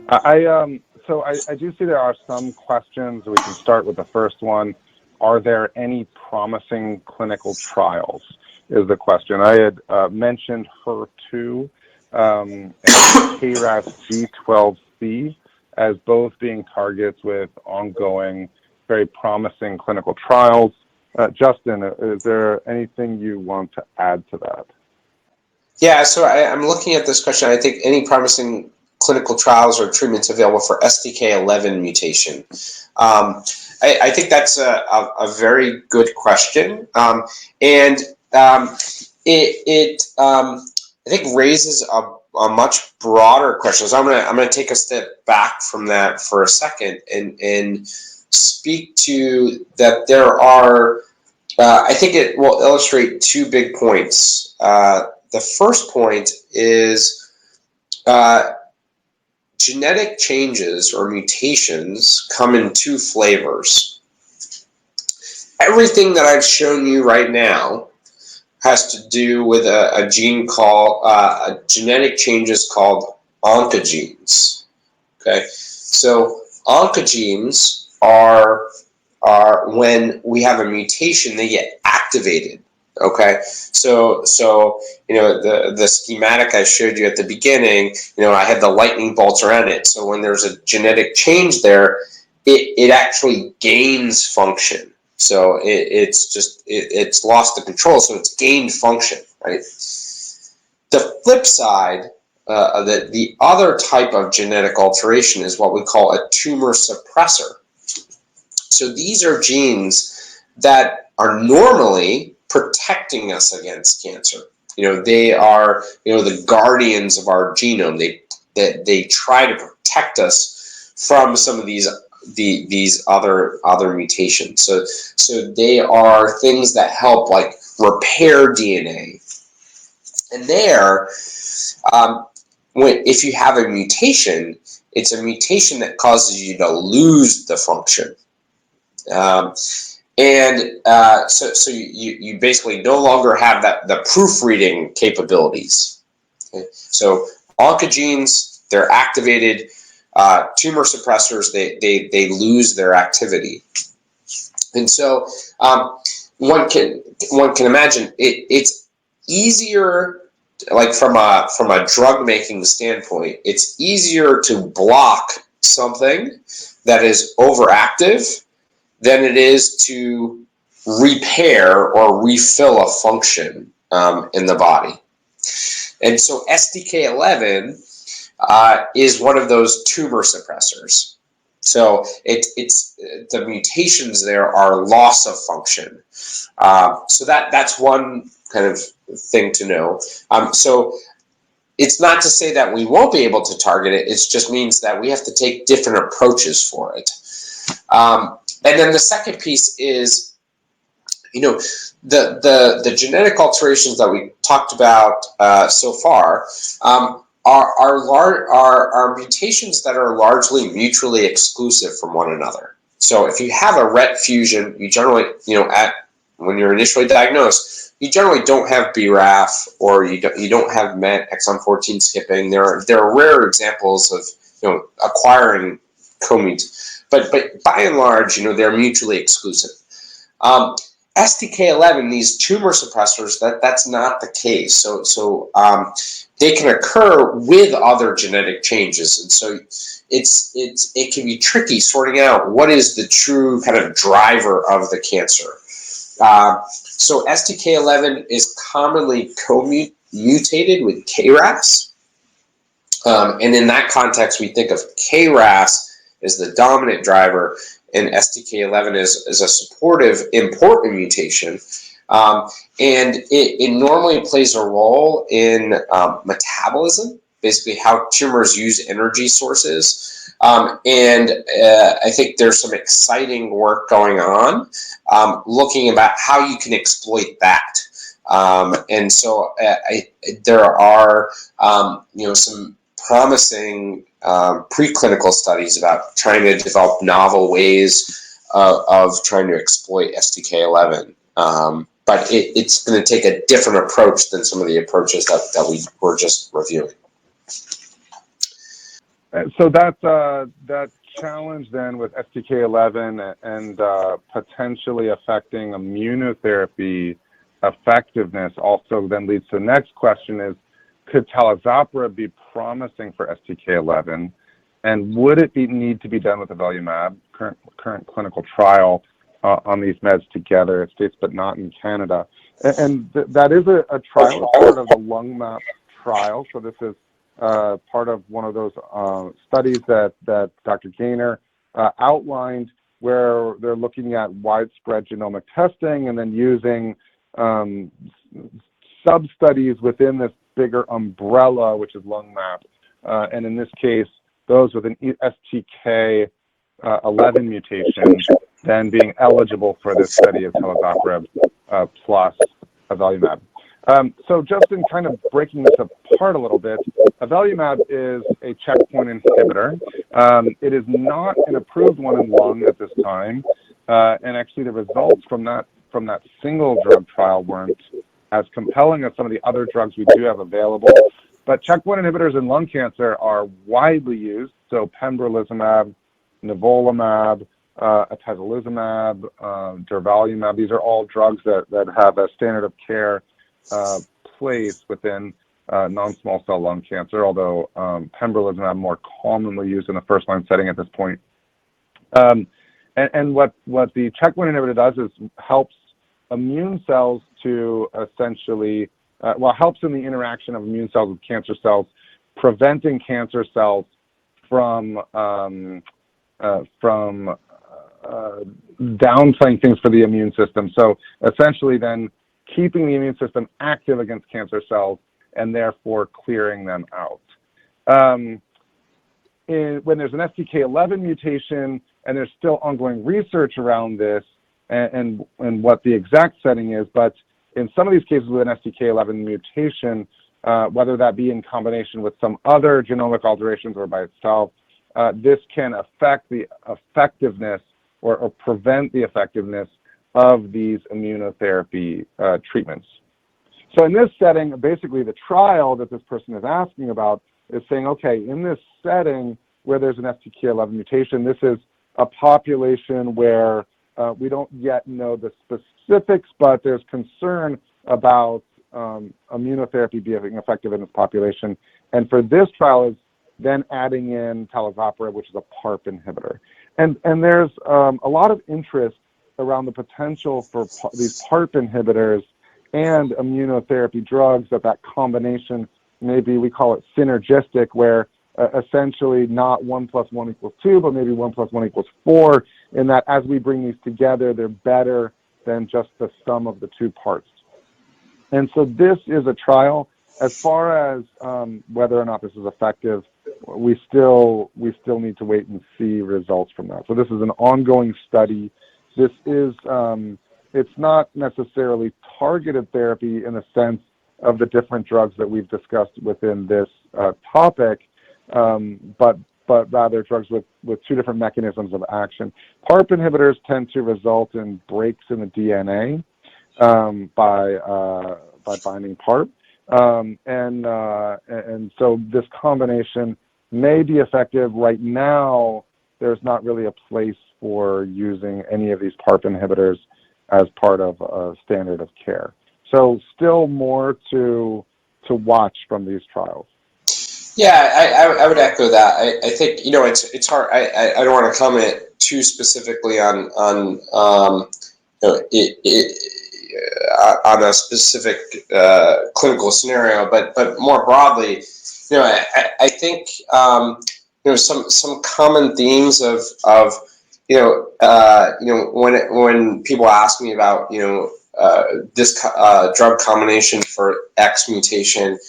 I do see there are some questions. We can start with the first one. Are there any promising clinical trials? Is the question. I had mentioned HER2 and KRAS G12C as both being targets with ongoing, very promising clinical trials. Justin, is there anything you want to add to that? Yeah, so I'm looking at this question. I think any promising clinical trials or treatments available for STK11 mutation. I think that's a very good question, and I think raises a much broader question. So I'm gonna take a step back from that for a second and speak to that there are. I think it will illustrate two big points. The first point is genetic changes or mutations come in two flavors. Everything that I've shown you right now has to do with a gene called genetic changes called oncogenes. Okay, so oncogenes are when we have a mutation, they get activated. Okay, so you know the schematic I showed you at the beginning. You know, I had the lightning bolts around it. So when there's a genetic change there, it actually gains function. So it's lost the control, so it's gained function, right? The flip side, the other type of genetic alteration is what we call a tumor suppressor. So these are genes that are normally protecting us against cancer. You know, they are, you know, the guardians of our genome. They try to protect us from some of these other mutations. So they are things that help like repair DNA. And there, if you have a mutation, it's a mutation that causes you to lose the function. So you basically no longer have the proofreading capabilities. Okay? So oncogenes, they're activated. Tumor suppressors, they lose their activity. And so one can imagine it's easier, like from a drug making standpoint, it's easier to block something that is overactive than it is to repair or refill a function in the body. And so STK11 is one of those tumor suppressors. So it's the mutations there are loss of function. So that's one kind of thing to know. So it's not to say that we won't be able to target it. It just means that we have to take different approaches for it. And then the second piece is, you know, the genetic alterations that we talked about so far are mutations that are largely mutually exclusive from one another. So if you have a RET fusion, you generally, you know, when you're initially diagnosed, you generally don't have BRAF or you don't have MET exon 14 skipping. There are rare examples of, you know, acquiring co-mut. But by and large, you know, they're mutually exclusive. STK11, these tumor suppressors, that's not the case. So they can occur with other genetic changes, and so it can be tricky sorting out what is the true kind of driver of the cancer. So STK11 is commonly co-mutated with KRAS, and in that context, we think of KRAS as the dominant driver, and STK11 is a supportive, important mutation. And it normally plays a role in metabolism, basically how tumors use energy sources. And I think there's some exciting work going on looking about how you can exploit that. And so there are you know, some promising preclinical studies about trying to develop novel ways of trying to exploit STK11. But it's going to take a different approach than some of the approaches that we were just reviewing. So that challenge then with STK11 and potentially affecting immunotherapy effectiveness also then leads to the next question is, could talazoparib be promising for STK11? And would it need to be done with avelumab, current clinical trial on these meds together? It states, but not in Canada. And that is a trial as part of the LungMap trial. So this is part of one of those studies that Dr. Gaynor outlined, where they're looking at widespread genomic testing and then using sub-studies within this bigger umbrella, which is LungMap. And in this case, those with an STK11 mutation then being eligible for this study of talazoparib plus avelumab. So just in kind of breaking this apart a little bit, avelumab is a checkpoint inhibitor. It is not an approved one in lung at this time, and actually the results from that single drug trial weren't as compelling as some of the other drugs we do have available. But checkpoint inhibitors in lung cancer are widely used. So pembrolizumab, nivolumab, atezolizumab, durvalumab, these are all drugs that have a standard of care place within non-small cell lung cancer, although pembrolizumab more commonly used in the first-line setting at this point. And what the checkpoint inhibitor does is helps immune cells to essentially, helps in the interaction of immune cells with cancer cells, preventing cancer cells from downplaying things for the immune system. So essentially then keeping the immune system active against cancer cells and therefore clearing them out. When there's an STK11 mutation and there's still ongoing research around this and what the exact setting is, but in some of these cases with an STK11 mutation, whether that be in combination with some other genomic alterations or by itself, this can affect the effectiveness or prevent the effectiveness of these immunotherapy treatments. So in this setting, basically the trial that this person is asking about is saying, okay, in this setting where there's an STK11 mutation, this is a population where we don't yet know the specifics, but there's concern about immunotherapy being effective in this population. And for this trial is then adding in talazoparib, which is a PARP inhibitor. And there's a lot of interest around the potential for these PARP inhibitors and immunotherapy drugs, that combination, maybe we call it synergistic, where essentially not 1 + 1 = 2, but maybe 1 + 1 = 4, in that as we bring these together, they're better than just the sum of the two parts. And so this is a trial. As far as whether or not this is effective, we still need to wait and see results from that. So this is an ongoing study. This is, it's not necessarily targeted therapy in the sense of the different drugs that we've discussed within this topic, but rather drugs with two different mechanisms of action. PARP inhibitors tend to result in breaks in the DNA by binding PARP, and so this combination may be effective. Right now, there's not really a place for using any of these PARP inhibitors as part of a standard of care. So still more to watch from these trials. Yeah, I would echo that. I think, it's hard. I don't want to comment too specifically on on a specific clinical scenario, but more broadly, I think some common themes of when people ask me about this drug combination for X mutation.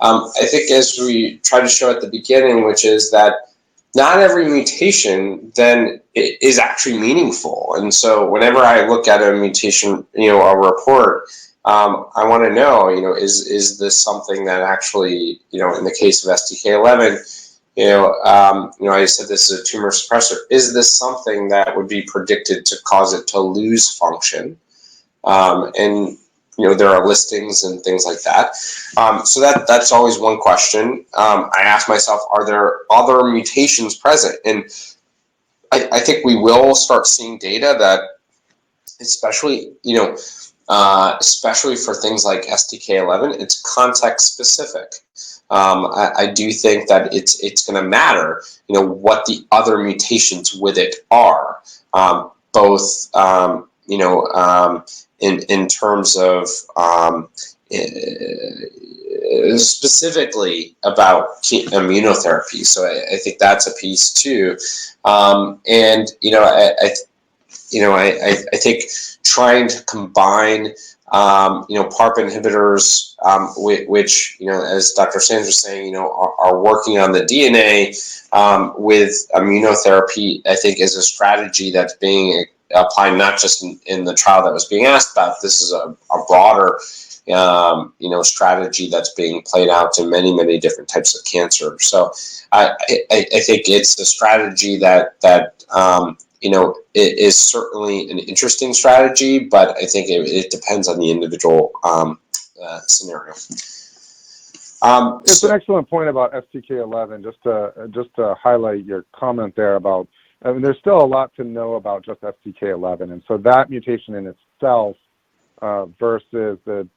I think as we try to show at the beginning, which is that not every mutation then is actually meaningful. And so whenever I look at a mutation, a report, I want to know, is this something that actually, in the case of STK11, I said this is a tumor suppressor. Is this something that would be predicted to cause it to lose function? And there are listings and things like that. So that's always one question. I ask myself, are there other mutations present? And I think we will start seeing data that, especially especially for things like STK11, it's context specific. I do think that it's going to matter, what the other mutations with it are, both in terms of specifically about immunotherapy. So I think that's a piece too, and I think trying to combine, PARP inhibitors, which, as Dr. Sands was saying, are working on the DNA with immunotherapy, I think is a strategy that's being applied not just in the trial that was being asked about. This is a broader, strategy that's being played out in many, many different types of cancer. So I think it's a strategy that it is certainly an interesting strategy, but I think it depends on the individual scenario. It's an excellent point about STK11. Just to highlight your comment there about, there's still a lot to know about just STK11, and so that mutation in itself versus the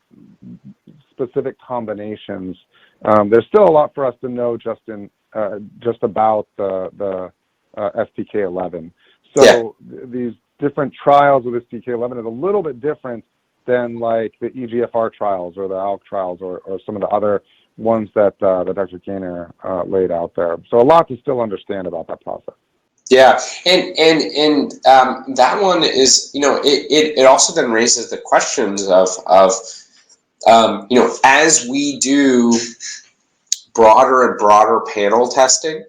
specific combinations, there's still a lot for us to know just about the STK11. So these different trials with STK11 is a little bit different than like the EGFR trials or the ALK trials or some of the other ones that Dr. Gaynor laid out there. So a lot to still understand about that process. Yeah, and that one is, it also then raises the questions of as we do broader and broader panel testing,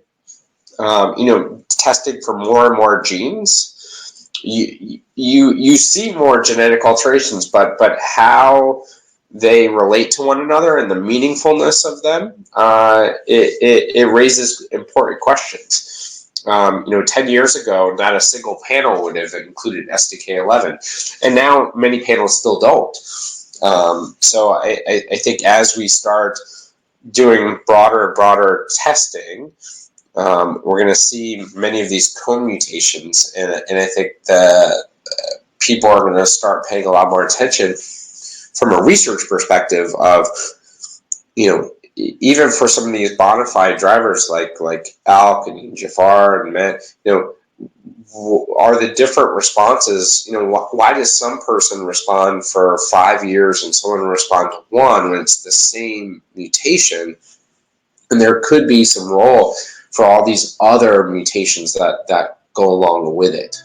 testing for more and more genes, you see more genetic alterations, but how they relate to one another and the meaningfulness of them, it raises important questions. 10 years ago, not a single panel would have included STK11, and now many panels still don't. So I think as we start doing broader and broader testing, we're going to see many of these co-mutations, and I think that people are going to start paying a lot more attention from a research perspective of, even for some of these bona fide drivers like ALK and EGFR and MET, are the different responses, why does some person respond for 5 years and someone respond to 1 when it's the same mutation? And there could be some role for all these other mutations that go along with it.